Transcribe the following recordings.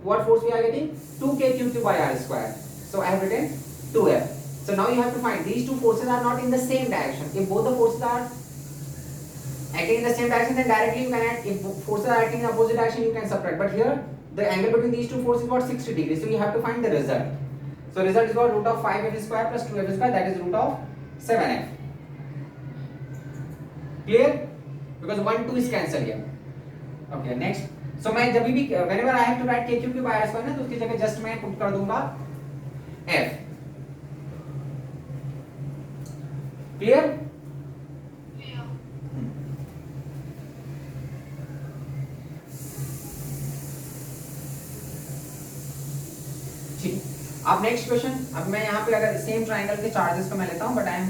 what force we are getting? 2kq by r square. So I have written 2f. So now you have to find these two forces are not in the same direction. If both the forces are acting in the same direction, then directly you can add. If forces are acting in opposite direction, you can subtract. But here the angle between these two forces is what, 60 degrees. So you have to find the result. So result is what, root of 5f square plus 2f square, that is root of 7f. Clear? Because 1 2 is cancelled here. Okay, next. So मैं जब भी whenever I have to write k cube by r square ना, तो उसकी जगह just मैं put कर दूंगा f. Clear? ठीक. अब नेक्स्ट क्वेश्चन. अब मैं यहाँ पे अगर सेम ट्राइंगल के चार्जेस को मैं लेता हूँ, but I am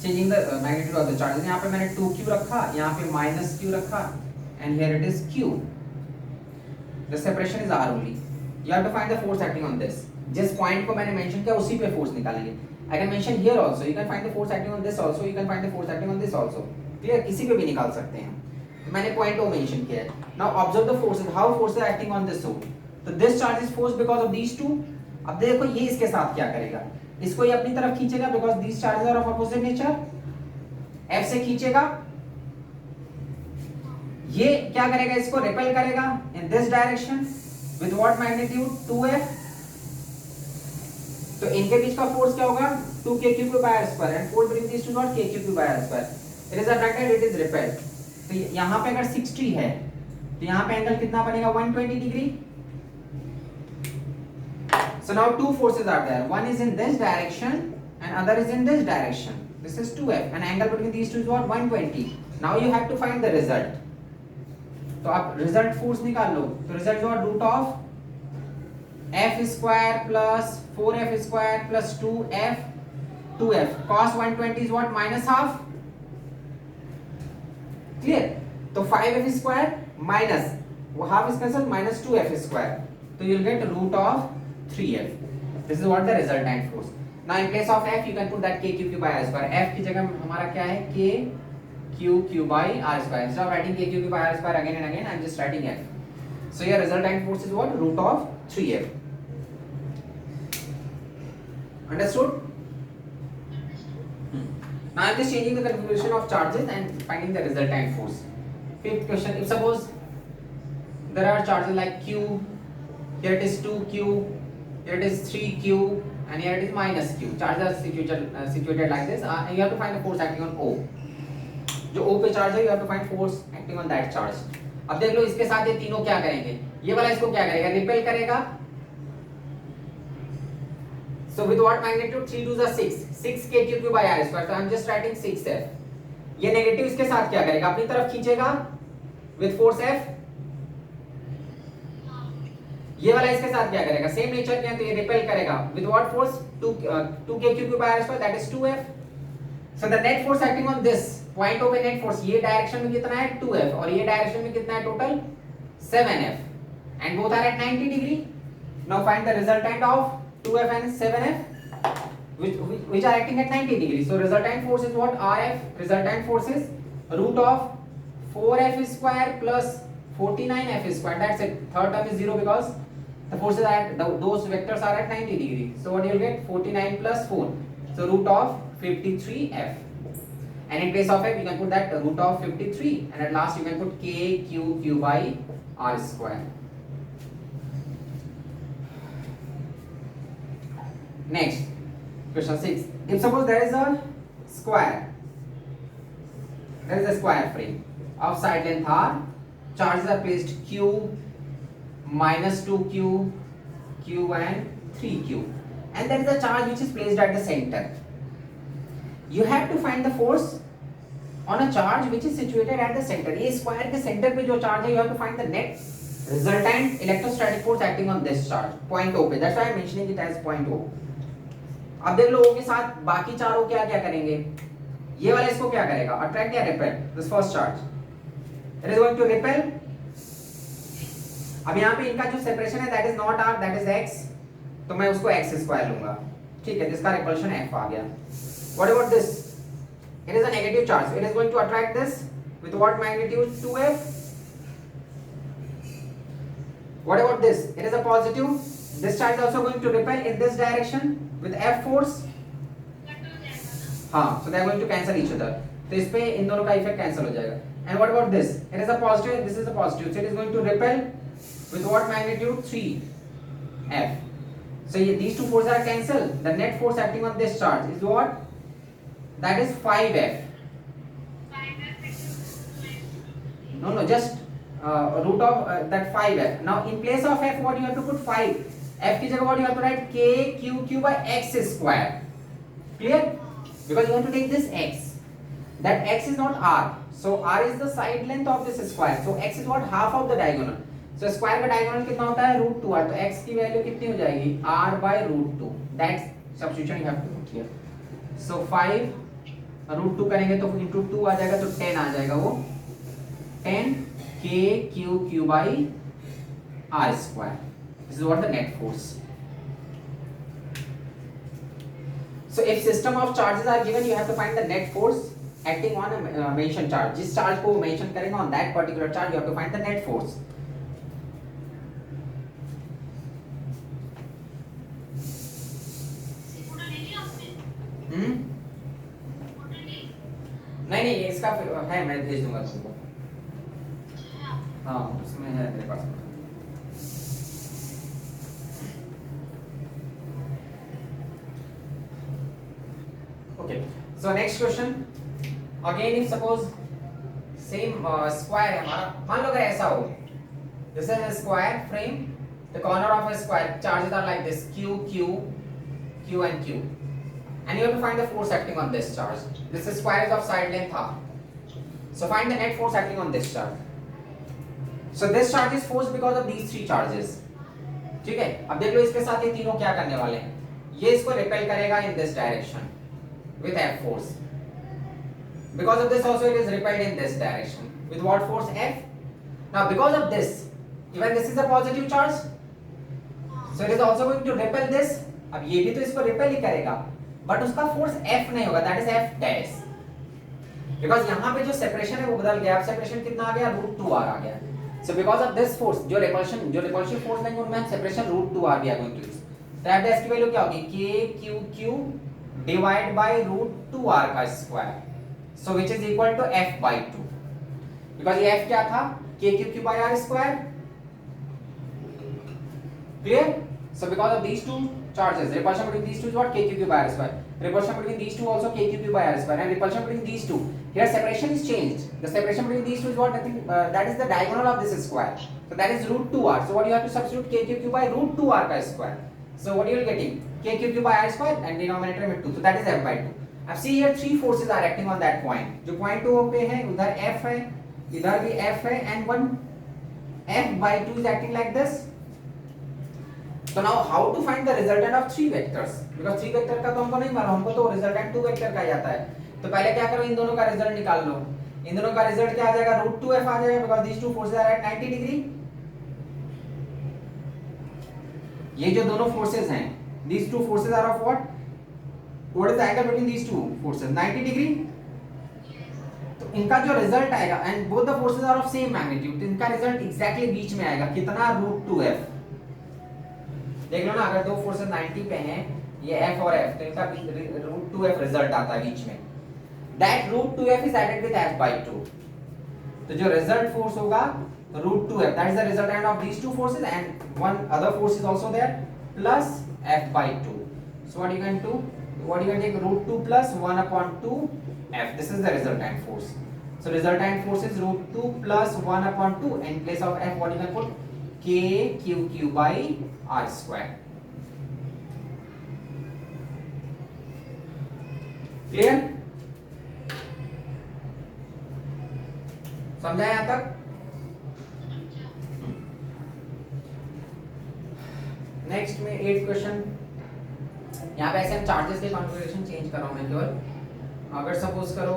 changing the magnitude of the charges. यहाँ पे मैंने 2q रखा, यहाँ पे -q रखा, and here it is q. The separation is r only. You have to find the force acting on this. जिस पॉइंट को मैंने मेंशन किया उसी पे फोर्स निकालेंगे. I can mention here also. You can find the force acting on this also. You can find the force acting on this also. Clear? किसी पे भी निकाल सकते हैं. मैंने पॉइंट को मेंशन किया है. Now observe the forces. How forces are acting on this zone. तो this charge is forced because of these two. अब देखो ये इसके साथ क्या करेगा. इसको ये अपनी तरफ खींचेगा because these charges are of opposite nature. F से खींचेगा. ये क्या करेगा, इसको रिपेल करेगा in this direction with what magnitude, 2f. तो इनके बीच का फोर्स क्या होगा, 2kq by r square, and force between these two not kq by r square. It is attracted, it is repelled. तो यहाँ पे अगर 60 है तो यहाँ पे एंगल कितना बनेगा, 120 degree. So now two forces are there. One is in this direction and other is in this direction. This is 2f, and angle between these two is what, 120. Now you have to find the result. तो आप result force निकाल लो. तो result जो है root of f square plus 4f square plus 2f cos 120 is what, minus half. Clear? तो 5f square minus वो half is cancel, minus 2f square, तो you will get root of 3f. This is what the resultant force. Now in place of f you can put that kq by r square. f की जगह हमारा क्या है, kq by r square. Instead of writing kq by r square again and again, I am just writing f. So your resultant force is what, root of 3f. Understood? Now I am just changing the configuration of charges and finding the resultant force. Fifth question. If suppose there are charges like q, here it is 2q, here it is 3q, and here it is minus q. Charges are situated like this. You have to find the force acting on O. जो O पे charge है, you have to find force acting on that charge. अब देख लो इसके साथ ये तीनों क्या करेंगे. ये वाला इसको क्या करेगा, रिपेल करेगा. So with what magnitude, 3 2 is 6, 6 kq by r square. So I am just writing 6f. ये नेगेटिव इसके साथ क्या करेगा, अपनी तरफ खींचेगा with force f. ये वाला इसके साथ क्या करेगा, सेम नेचर के हैं, तो ये रिपेल करेगा with what force, 2 kq by r square, that is 2f. So the net force acting on this point of a net force, ये डायरेक्शन में कितना है, 2f, और ये डायरेक्शन में कितना है total, 7f, and both are at 90 degree. Now find the resultant of 2f and 7f, which are acting at 90 degree. So resultant force is what, rf. Resultant force is root of 4f square plus 49f square. That's it. Third term is 0 because the forces are at those vectors are at 90 degree. So what you will get, 49 plus 4. So root of 53f. And in place of f, you can put that root of 53, and at last you can put kq by r square. Next, question 6. If suppose there is a square, frame of side length r, charges are placed q, minus 2q, q and 3q, and there is a charge which is placed at the center. You have to find the force on a charge which is situated at the center. ये square के centre पे जो charge है, you have to find the net resultant electrostatic force acting on this charge, point O पे. That's why I am mentioning it as point O. अब देख लो O के साथ बाकी चारों क्या क्या करेंगे. ये वाला इसको क्या करेगा, अट्रैक्ट या repel. This first charge, it is going to repel. अब यहाँ पे इनका जो सेपरेशन है, that is not r, that is x, तो मैं उसको x स्क्वायर लूंगा. ठीक है, जिसका रिपल्शन f आ गया. What about this? It is a negative charge. So it is going to attract this with what magnitude, 2f. What about this? It is a positive. This charge is also going to repel in this direction with F force. हाँ, so they are going to cancel each other. तो इस पे इन दोनों का effect cancel हो जाएगा. And what about this? It is a positive. This is a positive. So it is going to repel with what magnitude? 3F. So these two forces are cancelled. The net force acting on this charge is what? That is 5F. No, just root of that 5F. Now in place of F, what you have to put 5. F की जगह what you have to write KQQ by X square. Clear? Because you want to take this X. That X is not R. So R is the side length of this square. So X is what? Half of the diagonal. So square का diagonal कितना होता है? √2R. तो X की value कितनी हो जाएगी? R by √2. That substitution you have to put here. So 5 √2 करेंगे तो into 2 आ जाएगा तो 10 आ जाएगा वो. 10 KQQ by R square. This is what the net force. So if system of charges are given, you have to find the net force acting on a mentioned charge. जिस charge को mention करेंगे on that particular charge, you have to find the net force. नहीं इसका है, मैं भेज दूंगा तुमको. हाँ उसमें है मेरे पास. Okay, so next question. Again, if suppose same square है हमारा, मान लो अगर ऐसा हो, this is a square frame, the corner of a square charges are like this, Q, Q, Q and Q, and you have to find the force acting on this charge. This is square is of side length half, so find the net force acting on this charge. So this charge is forced because of these three charges. ठीक है, अब देख लो इसके साथ ये तीनों क्या करने वाले हैं. ये इसको रिपेल करेगा in this direction with F force. Because of this also it is repelled in this direction. With what force? F. Now because of this, even this is a positive charge, so it is also going to repel this. अब ये भी तो इसको repel ही करेगा, but उसका force F नहीं होगा, that is F dash. Because यहाँ पे जो सेपरेशन है वो बदल गया. अब सेपरेशन कितना आ गया? √2R आ गया. So because of this force, जो repulsion force लेंगे उनमें हम सेपरेशन √2R भी आ going to use. तो F dash की वैल्यू क्या होगी? KQQ divided by √2R का square. So which is equal to F by 2. Because ये F क्या था? KQQ by R square. Clear? So because of these two charges, repulsion between these two is what? KQQ by R square. Repulsion between these two also KQQ by R square. And repulsion between these two, here separation is changed. The separation between these two is what? Nothing. That is the diagonal of this square. So that is √2R. So what you have to substitute? KQQ by √2R का square. So what you will getting? KQQ by R square and denominator में 2. So that is F by 2. अब see here three forces are acting on that point. जो point 2 पे है उधर F है, इधर भी F है, and one F by 2 is acting like this. So now how to find the resultant of three vectors? Because three vector का तो हमको नहीं मालूम, हमको तो resultant two vector का ही आता है. तो पहले क्या करो, इन दोनों का रिजल्ट निकाल लो. इन दोनों का रिजल्ट क्या आ जाएगा? √2F आ जाएगा because these two forces are at 90 degree. ये जो दोनों forces हैं, these two forces are of what? What is the angle between these two forces? 90 degree. तो इनका जो रिजल्ट आएगा, and both the forces are of same magnitude, तो इनका रिजल्ट exactly बीच में आएगा. कितना? √2F. देख लो ना, अगर दो फोर्सेस 90 पे हैं, ये F और F, तो इनका √2F रिजल्ट आता है बीच में. That √2F is added with F by 2. तो जो रिजल्ट फोर्स होगा √2F, that is the resultant of these two forces, and one other force is also there, plus F by 2. So what you can do? What you can take? √2 plus 1 upon 2 F. This is the resultant force. So resultant force is √2 plus 1 upon 2. In place of F, what you can put? KQQ by R square. Clear? समझा यहाँ तक? Next में 8th question. यहाँ पे ऐसे हम charges के configuration change कर रहा हूँ मैं केवल. अगर सपोज करो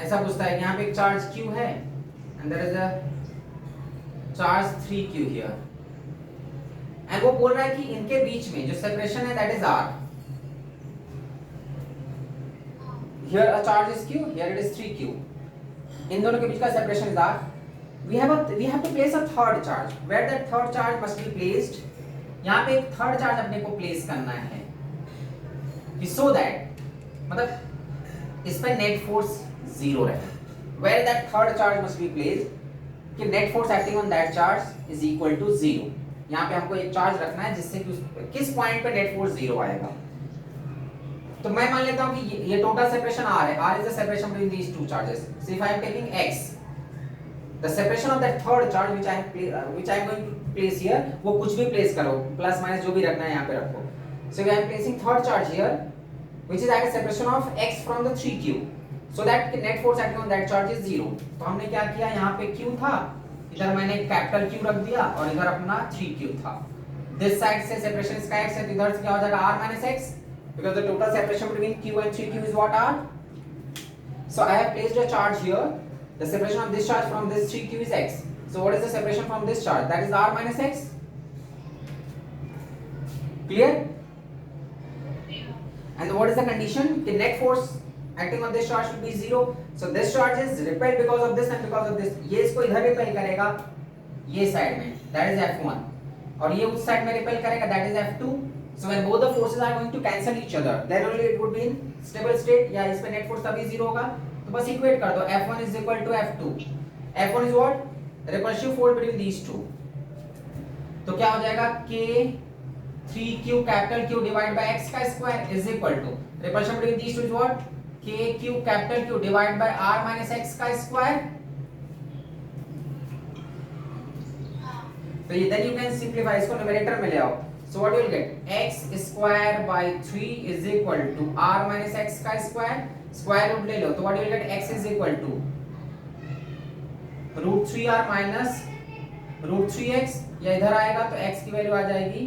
ऐसा पूछता है, यहाँ पे एक चार्ज Q है and there is a charge 3Q here, and वो बोल रहा है कि इनके बीच में जो सेपरेशन है that is R. Here a charge is Q, here it is 3Q. इन दोनों के बीच का separation is R. we have to place a third charge where that third charge must be placed. यहाँ पे एक थर्ड चार्ज अपने को place करना है कि so that मतलब इस पे नेट फोर्स जीरो रहे. Where that third charge must be placed कि net force acting on that charge is equal to zero. यहाँ पे हमको एक चार्ज रखना है जिससे कि किस पॉइंट पे नेट फोर्स जीरो आएगा. तो मैं मान लेता हूँ कि ये टोटल सेपरेशन r है. r is the separation between these two charges. So if I am taking x, the separation of that third charge which I am going to place here, वो कुछ भी प्लेस करो, plus minus जो भी रखना है यहाँ पे रखो. So I am placing third charge here, which is at a separation of x from the 3q, so that net force acting on that charge is zero. तो हमने क्या किया, यहाँ पे q था, इधर मैंने कैपिटल Q रख दिया और इधर अपना 3q था. This side से separation इसका x है, तो इधर से क्या हो जाएगा r minus x, because the total separation between q and 3q is what, r. So I have placed a charge here. The separation of this charge from this 3q is x. So what is the separation from this charge? That is r minus x. Clear? And what is the condition? The net force acting on this charge should be zero. So this charge is repelled because of this and because of this. ये इसको इधर repel करेगा, ये side में, that is F1. और ये उस side में repel करेगा, that is F2. So when both the forces are going to cancel each other, then only it would be in stable state. या इस पे net force तभी zero होगा. तो बस equate कर दो. F1 is equal to F2. F1 is what? Repulsive force between these two. तो क्या हो जाएगा? K 3q capital Q divided by x का square is equal to repulsion between these two is what? Kq capital Q divided by r minus x का square. So then you can simplify, इसको numerator में ले आओ. So what you will get? X square by 3 is equal to r minus x का square. Square root ले लो, तो what you will get? X is equal to root 3r minus root 3x. या इधर आएगा तो x की value आ जाएगी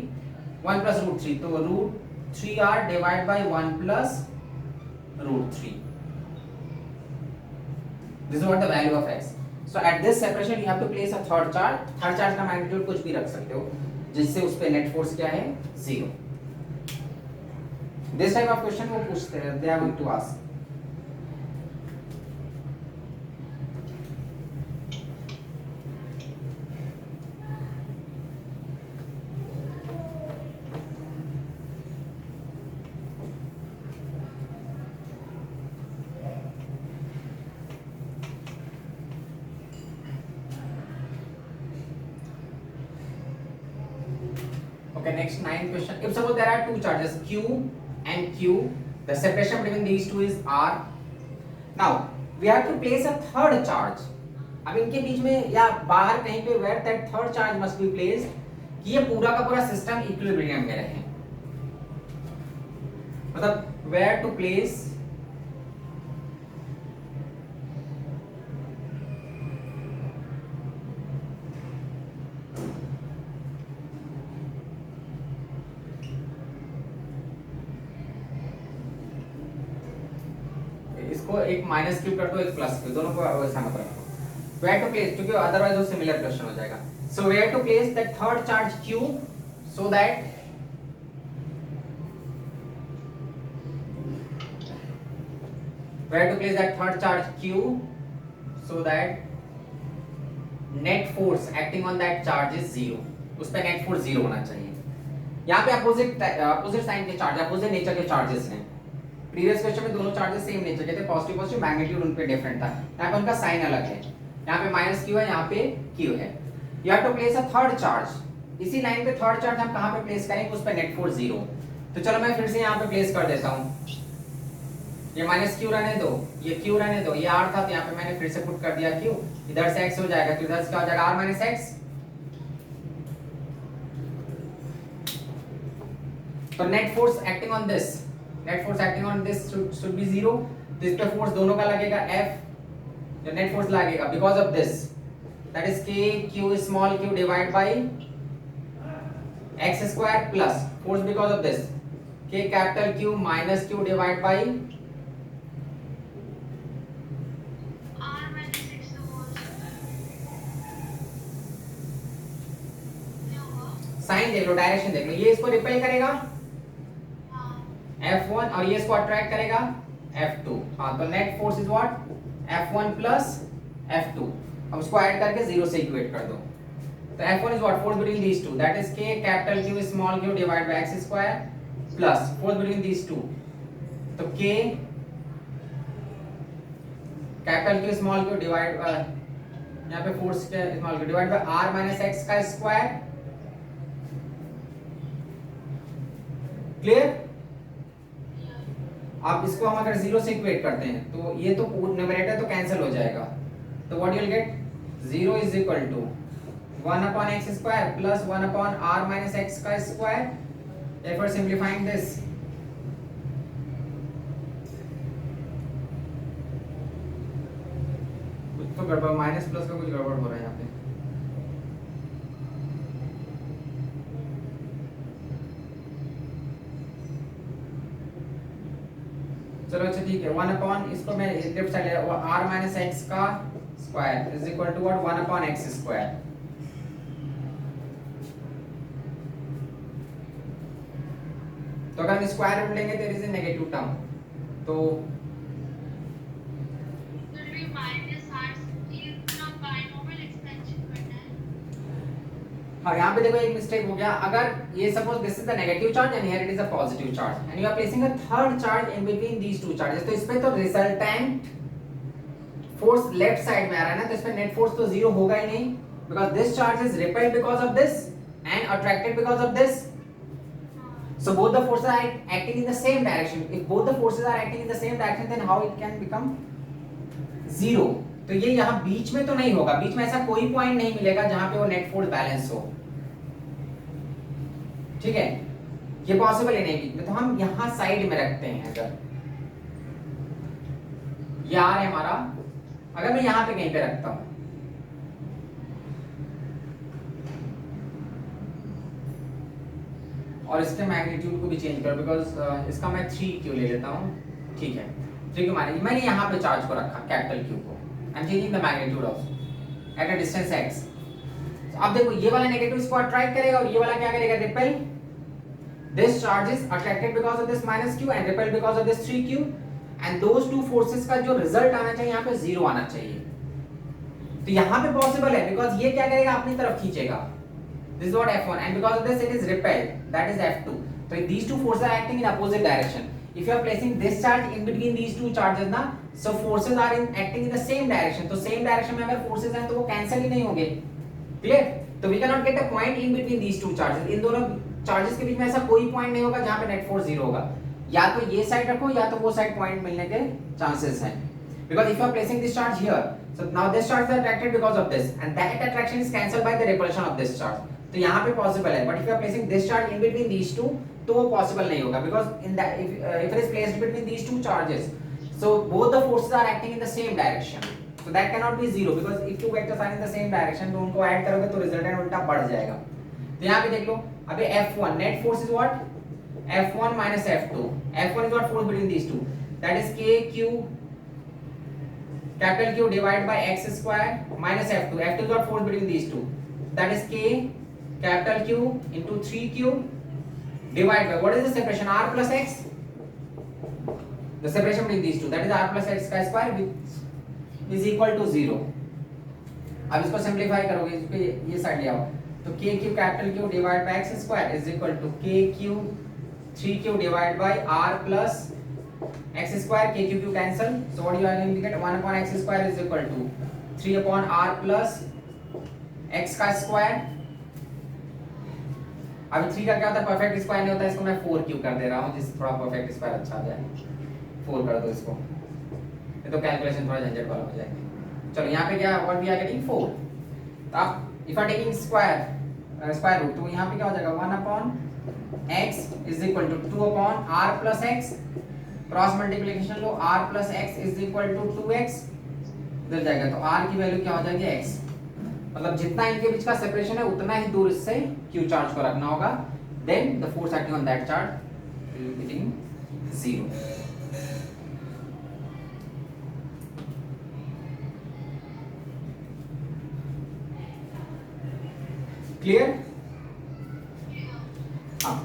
1 plus root 3. तो root 3r divided by 1 plus root 3. This is what the value of x. So at this separation you have to place a third charge. Third charge का magnitude कुछ भी रख सकते हो, जिससे उस पे net force क्या है? Zero. This type of question वो पूछते हैं, they are going to ask. Okay, next 9th question. If suppose there are two charges Q and Q, the separation between these two is R. Now we have to place a third charge. अब इनके बीच में या बाहर कहीं पे where that third charge must be placed कि ये पूरा का पूरा सिस्टम इक्विलिब्रियम में रहे. मतलब where to place इसको एक माइनस क्यू कर दो, एक प्लस क्यू, दोनों को वैसा मत रखो. वेयर टू प्लेस, क्योंकि अदरवाइज वो सिमिलर क्वेश्चन हो जाएगा. So where to place that third charge Q so that where to place that third charge Q so that net force acting on that charge is zero. उस पे net force zero होना चाहिए. यहाँ पे opposite sign के charge, opposite nature के charges हैं. Previous question में दोनों चार्जेस सेम नेचर के थे, पॉजिटिव पॉजिटिव, मैग्नीट्यूड उन पे डिफरेंट था. यहाँ पे उनका साइन अलग है. यहाँ पे माइनस क्यू है, यहाँ पे क्यू है. You have to place a third charge. इसी लाइन पे थर्ड चार्ज हम कहाँ पे प्लेस करेंगे? उस पे नेट फोर्स जीरो. तो चलो मैं फिर से यहाँ पे प्लेस कर देता हूँ. ये माइनस क्यू रहने दो, ये क्यू रहने दो, ये आर था तो यहाँ पे मैंने फिर से पुट कर दिया क्यू. इधर से एक्स हो जाएगा, तो इधर से क्या हो जाएगा? R minus x. तो net force acting on this, net force acting on this should be zero. This पे force दोनों का लगेगा F, जो net force लगेगा because of this, that is K Q small q divided by x square plus force because of this K capital Q minus Q divided by R minus x the whole sign देख लो, direction देख लो. ये इसको repel करेगा F1 और ये इसको attract करेगा F2. हाँ, तो net force is what? F1 plus F2. अब उसको ऐड करके 0 से इक्वेट कर दो। तो F1 is what? Force between these two, that is K capital Q small q divided by x square plus force between these two, तो K capital Q small q divided by यहाँ पे force small q divide by r minus x का square. Clear? अब इसको हम अगर 0 से equate करते हैं तो ये तो न्यूमरेटर तो कैंसिल हो जाएगा, तो what you will get 0 is equal to 1 upon x square plus 1 upon r minus x का स्क्वायर। therefore simplifying this, कुछ तो गड़बड़, माइनस प्लस का कुछ गड़बड़ हो रहा है यहाँ पे। चलो अच्छा ठीक है, 1 अपॉन इसको मैं left side r minus x का square is equal to what 1 upon x square. तो अगर हम स्क्वायर रूट लेंगे there is a negative term, तो फिर भी माइनस आर ये अपना बाइनोमियल एक्सपेंशन करना है। हाँ यहाँ पे देखो एक मिस्टेक हो गया। अगर ये suppose this is the negative charge and here it is a positive charge and you are placing a third charge in between these two charges, तो इसमें तो रिजल्टेंट फोर्स लेफ्ट साइड में आ रहा है ना, तो इसमें नेट फोर्स तो जीरो होगा ही नहीं, because this charge is repelled because of this and attracted because of this. So both the forces are acting in the same direction. If both the forces are acting in the same direction, then how it can become zero? तो ये यहाँ बीच में तो नहीं होगा, बीच में ऐसा कोई पॉइंट नहीं मिलेगा जहां पे वो नेट फोर्स बैलेंस हो। ठीक है, ये पॉसिबल ही नहीं बीच में, तो हम यहाँ साइड में रखते हैं। अगर ये आर है हमारा, अगर मैं यहाँ पे कहीं पे रखता हूं, और इसके मैग्नीट्यूड को भी चेंज कर, बिकॉज इसका मैं 3q ले लेता हूँ। ठीक है, 3q मैंने यहाँ पे चार्ज को रखा कैपिटल Q को, I am changing the magnitude of at a distance x। अब देखो ये वाला नेगेटिव इसको अट्रैक्ट करेगा और ये वाला क्या करेगा, repel. This charge is attracted because of this minus q and repelled because of this 3q, and those two forces का जो रिजल्ट आना चाहिए यहाँ पे 0 आना चाहिए। तो यहाँ पे पॉसिबल है बिकॉज ये क्या करेगा, अपनी तरफ खींचेगा। This is what F1, and because of this it is repelled, that is F2. So these two forces are acting in opposite direction. If you are placing this charge in between these two charges ना, so forces are acting in the same direction. तो same direction में अगर forces हैं तो वो cancel ही नहीं होंगे। Clear? तो we cannot get a point in between these two charges. इन दोनों charges के बीच में ऐसा कोई point नहीं होगा जहाँ पे net force 0 होगा। या तो ये side रखो या तो वो side point मिलने के chances हैं। Because if you are placing this charge here, so now this charge is attracted because of this, and that attraction is cancelled by the repulsion of this charge. तो यहाँ पे possible है, but if you are placing this charge in between these two तो वो possible नहीं होगा, because in that if it is placed between these two charges, so both the forces are acting in the same direction, so that can not be zero, because if two vectors are in the same direction तो उनको add करोगे तो resultant उल्टा बढ़ जाएगा। तो यहाँ पे देख लो, अबे F1 net force is what, F1 minus F2, F1 is what force between these two, that is KQ capital Q divided by x square minus F2, F2 is what force between these two, that is K capital Q into 3Q divided by what is the separation, r plus x, the separation between these two, that is r plus x का square which is equal to 0। अब इसको simplify करोगे, इसको ये side ले आओ, तो KQ capital Q divided by x square is equal to KQ 3Q divided by r plus x square, KQ cancel, so what you are going to get 1 upon x square is equal to 3 upon r plus x का square। अभी 3 का क्या होता है, perfect square नहीं होता, इसको मैं 4 क्यूब कर दे रहा हूँ जिससे थोड़ा परफेक्ट स्क्वायर अच्छा आ जाए। 4 कर दो इसको, ये तो कैलकुलेशन थोड़ा झंझट वाला हो जाएगा। चलो यहाँ पे क्या व्हाट वी आर गेटिंग 4, तो आप if are taking square root तो यहाँ पे क्या हो जाएगा 1 upon x is equal to 2 upon r plus x, cross multiplication लो, r plus x is equal to 2x, इधर जाएगा तो r की वैल्यू क्या हो जाएगी x, मतलब जितना इनके बीच का सेपरेशन है उतना ही दूर इससे q चार्ज को रखना होगा, then the force acting on that charge will be getting 0। Clear? हाँ,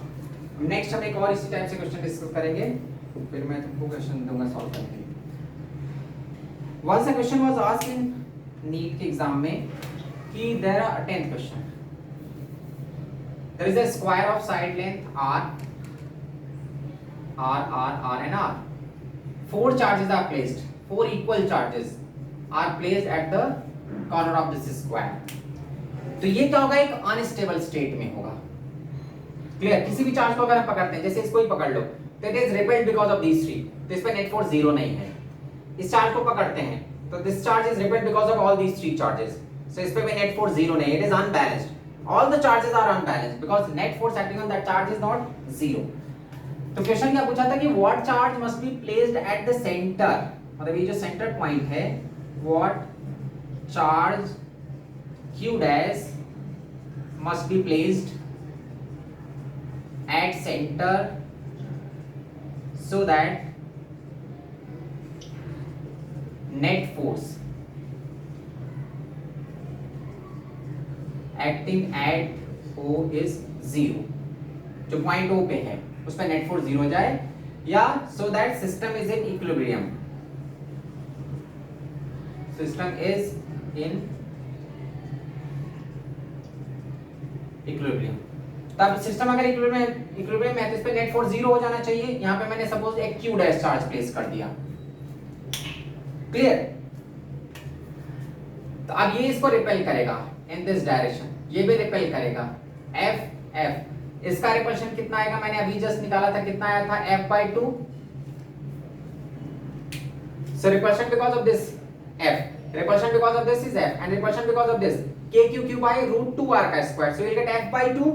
नेक्स्ट हम एक और इसी टाइप से क्वेश्चन डिस्कस करेंगे, फिर मैं तुमको क्वेश्चन दूंगा सॉल्व करने के लिए। Once a question was asked in NEET के एग्जाम में कि there are 10th question, there is a square of side length r and r. Four charges are placed, four equal charges are placed at the corner of this square. तो ये क्या होगा, एक unstable state में होगा. Clear? किसी भी charge को अगर हम पकड़ते हैं, जैसे इसको ही पकड़ लो, तो it is repelled because of these three, तो इस पे नेट फोर्स जीरो नहीं है. इस चार्ज को पकड़ते हैं तो this charge is repelled because of all these three charges, so इस पे भी नेट फोर्स जीरो नहीं है, it is unbalanced. All the charges are unbalanced because net force acting on that charge is not zero. तो question क्या पूछा था कि what charge must be placed at the centre, मतलब ये जो सेंटर पॉइंट है, what charge q dash must be placed at center so that net force acting at O is zero. जो पॉइंट O पे है उस पर नेट फोर्स जीरो जाए, या so that system is in equilibrium. System is in equilibrium. तब system अगर equilibrium है तो इस पे नेट फोर्स जीरो हो जाना चाहिए. यहां पे मैंने सपोज एक q डैश चार्ज प्लेस कर दिया. क्लियर? तो अब ये इसको रिपेल करेगा इन दिस डायरेक्शन, ये भी रिपेल करेगा. f इसका रिपल्शन कितना आएगा, मैंने अभी जस्ट निकाला था, कितना आया था, f/2. So repulsion because of this f, repulsion because of this is f, and repulsion because of this kq by root 2 r का square, so you'll get f/2.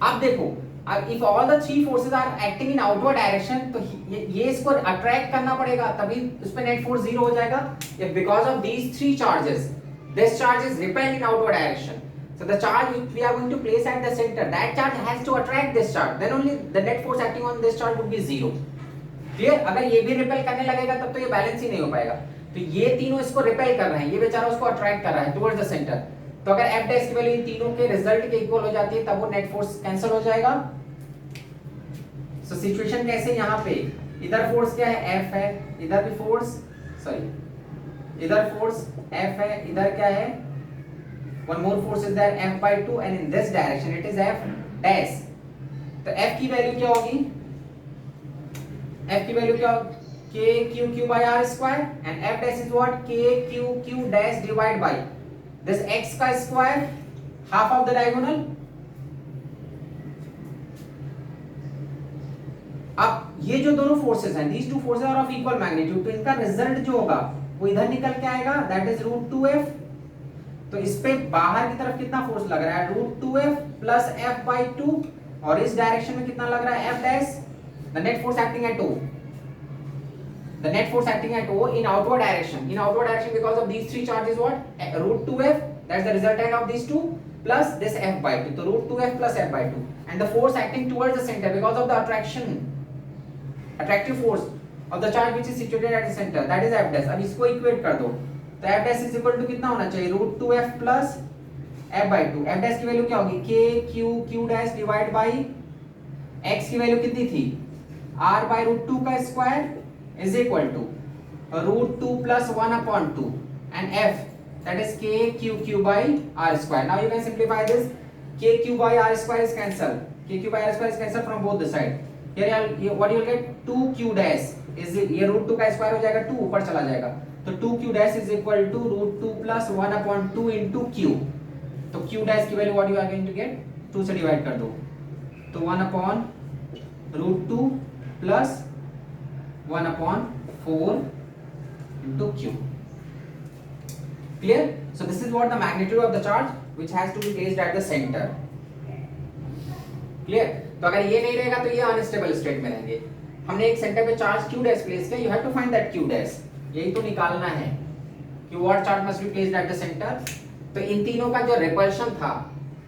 अब देखो, अब if all the three forces are acting in outward direction, तो ये इसको attract करना पड़ेगा, तभी उस पे नेट फोर्स जीरो हो जाएगा. if because of these three charges this charge is repelled in outward direction, so the charge which we are going to place at the center, that charge has to attract this charge, then only the net force acting on this charge would be zero. Clear? अगर ये भी repel करने लगेगा तब तो ये balance ही नहीं हो पाएगा. तो ये तीनों इसको रिपेल कर रहे हैं, ये बेचारा उसको अट्रैक्ट कर रहा है टुवर्ड्स द सेंटर. तो अगर f डैश की वैल्यू इन तीनों के रिजल्ट के इक्वल हो जाती है तब वो नेट फोर्स कैंसिल हो जाएगा. सो सिचुएशन कैसे, यहाँ पे इधर फोर्स क्या है, f है, इधर भी फोर्स, सॉरी इधर फोर्स f है, इधर क्या है, one more force is there f/2, and in this direction it is f dash. तो f की वैल्यू क्या होगी, f की वैल्यू क्या होगी, kq by r square, and f dash is what, kq dash divided by this x का square, half of the diagonal. अब ये जो दोनों फोर्सेस हैं, these two forces are of equal magnitude, तो इनका रिजल्ट जो होगा वो इधर निकल के आएगा, that is root 2f. तो इस पे बाहर की तरफ कितना फोर्स लग रहा है, root 2f plus f/2, और इस डायरेक्शन में कितना लग रहा है, f dash. The net force acting at O. The net force acting at O in outward direction. In outward direction because of these three charges, what? Root 2f. That's the resultant of these two plus this f/2. So root 2f plus f/2. And the force acting towards the center because of the attractive force of the charge which is situated at the center. That is f dash. अब इसको equate कर दो. तो f dash is equal to कितना होना चाहिए? root 2f plus f/2. f dash की value क्या होगी? k q dash divided by x की वैल्यू कितनी थी? r by root 2 का square is equal to root 2 plus 1 upon 2, and f that is kq by r square. Now you can simplify this. kq by r square is cancelled. kq by r square is cancelled from both the side. Here what you will get, 2q dash is, ये root 2 का square हो जाएगा, 2 ऊपर चला जाएगा, तो 2q dash is equal to root 2 plus 1 upon 2 into q. तो q dash की value what you are going to get, 2 से डिवाइड कर दो, तो 1 upon root 2 plus 1 upon 4 into q. Clear? So this is what the magnitude of the charge which has to be placed at the center. Clear? तो अगर ये नहीं रहेगा तो ये अनस्टेबल स्टेट में रहेंगे. हमने एक सेंटर पे चार्ज q डैश प्लेस किया, you have to find that q dash. यही तो निकालना है कि what charge must be placed at the center. तो इन तीनों का जो रिपल्शन था,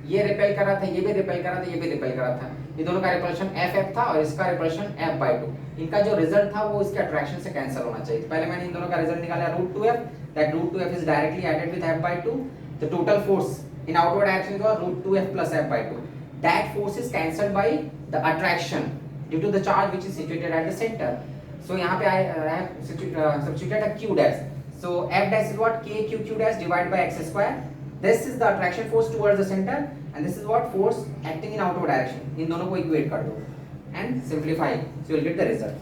ये रिपेल कर रहा था, ये भी रिपेल कर रहा था, ये भी रिपेल कर रहा था. ये दोनों का रिपल्शन f था और इसका रिपल्शन f/2. इनका जो रिजल्ट था वो इसके अट्रैक्शन से कैंसिल होना चाहिए. पहले मैंने इन दोनों का रिजल्ट निकाला root 2f, that root 2f is directly added with f/2. The total force in outward direction was root 2f plus f/2. That force is cancelled by the attraction due to the charge which is situated at the center. So यहाँ पे I have substituted a q dash. So F dash is what? K Q Q dash divided by x square. This is the attraction force towards the center and this is what? Force acting in outward direction. इन दोनों को equate कर दो and simplify, so you'll get the result.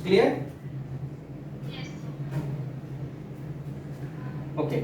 Clear? Yes. Okay.